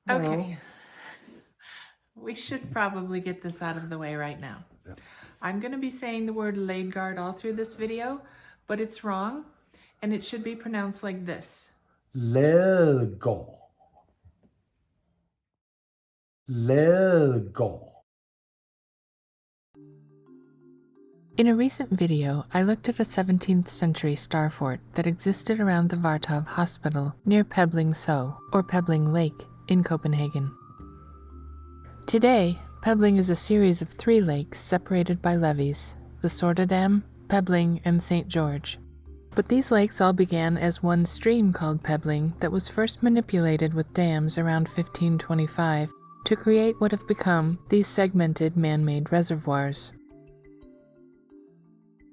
Okay, we should probably get this out of the way right now. Yeah. I'm going to be saying the word Ladegaard all through this video, but it's wrong, and it should be pronounced like this. Ladegaard. Ladegaard. In a recent video, I looked at a 17th century star fort that existed around the Vartov Hospital near Pebbling or Pebbling Lake, in Copenhagen. Today, Pebbling is a series of 3 lakes separated by levees, the Sortedam, Pebbling, and St. George. But these lakes all began as one stream called Pebbling that was first manipulated with dams around 1525 to create what have become these segmented man-made reservoirs.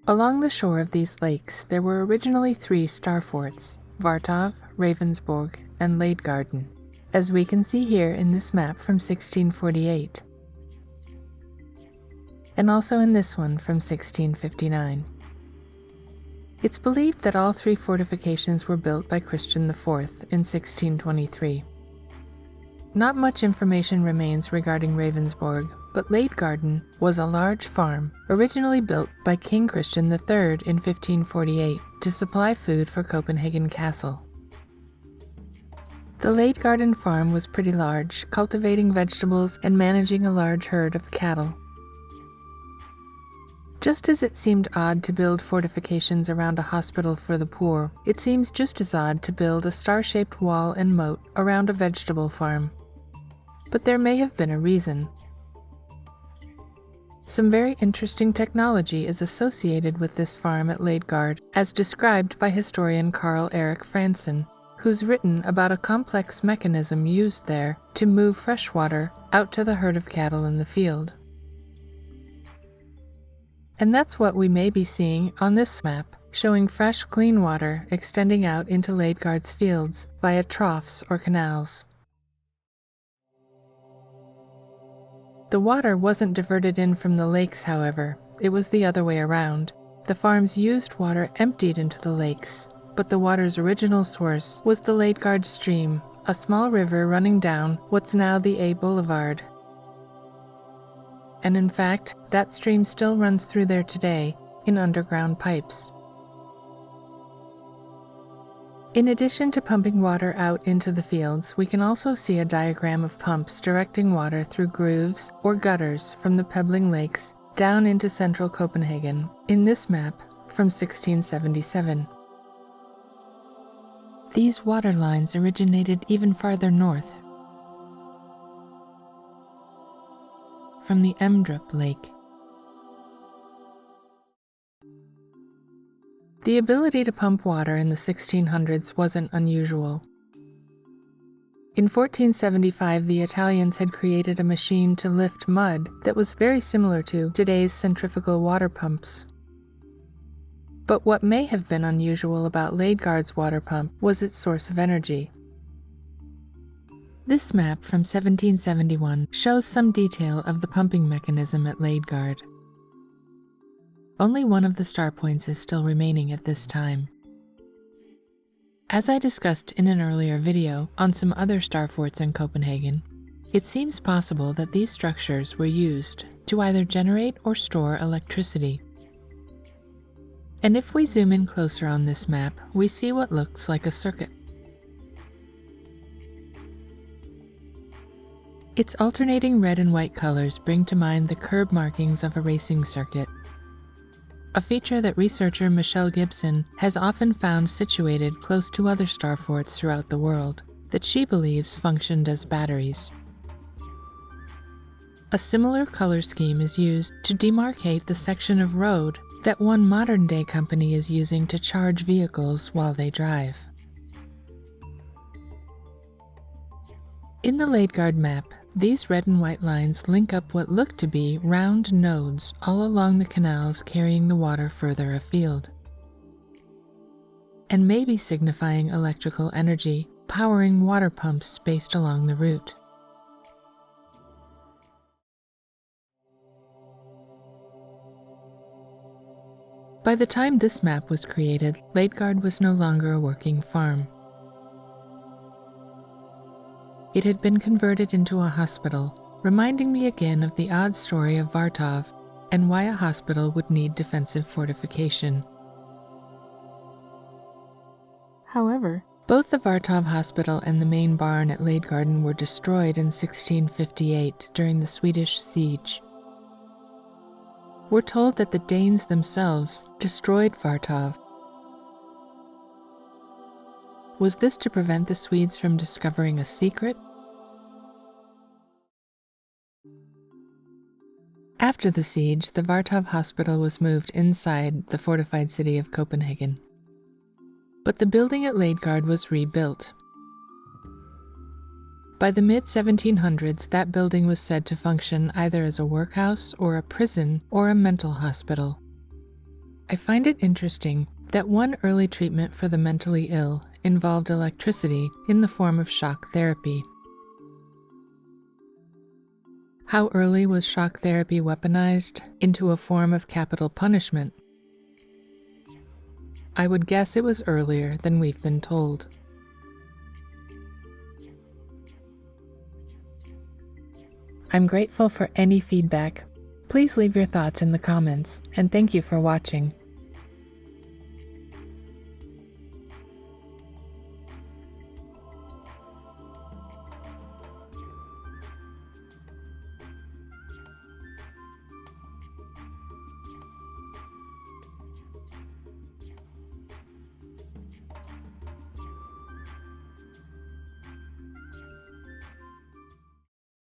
Along the shore of these lakes, there were originally 3 star forts, Vartov, Ravensborg, and Ladegarden, as we can see here in this map from 1648, and also in this one from 1659. It's believed that all 3 fortifications were built by Christian IV in 1623. Not much information remains regarding Ravensborg, but Ladegarden was a large farm originally built by King Christian III in 1548 to supply food for Copenhagen Castle. The Ladegarden farm was pretty large, cultivating vegetables and managing a large herd of cattle. Just as it seemed odd to build fortifications around a hospital for the poor, it seems just as odd to build a star-shaped wall and moat around a vegetable farm. But there may have been a reason. Some very interesting technology is associated with this farm at Ladegaard, as described by historian Carl Erik Fransen, who's written about a complex mechanism used there to move fresh water out to the herd of cattle in the field. And that's what we may be seeing on this map, showing fresh, clean water extending out into Ladegaard's fields via troughs or canals. The water wasn't diverted in from the lakes, however. It was the other way around. The farm's used water emptied into the lakes, but the water's original source was the Ladegaard stream, a small river running down what's now the A Boulevard. And in fact, that stream still runs through there today in underground pipes. In addition to pumping water out into the fields, we can also see a diagram of pumps directing water through grooves or gutters from the Pebbling Lakes down into central Copenhagen in this map from 1677. These water lines originated even farther north, from the Emdrup Lake. The ability to pump water in the 1600s wasn't unusual. In 1475, the Italians had created a machine to lift mud that was very similar to today's centrifugal water pumps. But what may have been unusual about Ladegaard's water pump was its source of energy. This map from 1771 shows some detail of the pumping mechanism at Ladegaard. Only one of the star points is still remaining at this time. As I discussed in an earlier video on some other star forts in Copenhagen, it seems possible that these structures were used to either generate or store electricity. And if we zoom in closer on this map, we see what looks like a circuit. Its alternating red and white colors bring to mind the curb markings of a racing circuit, a feature that researcher Michelle Gibson has often found situated close to other star forts throughout the world that she believes functioned as batteries. A similar color scheme is used to demarcate the section of road that one modern-day company is using to charge vehicles while they drive. In the Ladegaard map, these red and white lines link up what look to be round nodes all along the canals carrying the water further afield, and may be signifying electrical energy powering water pumps spaced along the route. By the time this map was created, Ladegaard was no longer a working farm. It had been converted into a hospital, reminding me again of the odd story of Vartov and why a hospital would need defensive fortification. However, both the Vartov Hospital and the main barn at Ladegarden were destroyed in 1658 during the Swedish siege. We're told that the Danes themselves destroyed Vartov. Was this to prevent the Swedes from discovering a secret? After the siege, the Vartov Hospital was moved inside the fortified city of Copenhagen. But the building at Ladegaard was rebuilt. By the mid-1700s, that building was said to function either as a workhouse or a prison or a mental hospital. I find it interesting that one early treatment for the mentally ill involved electricity in the form of shock therapy. How early was shock therapy weaponized into a form of capital punishment? I would guess it was earlier than we've been told. I'm grateful for any feedback. Please leave your thoughts in the comments, and thank you for watching.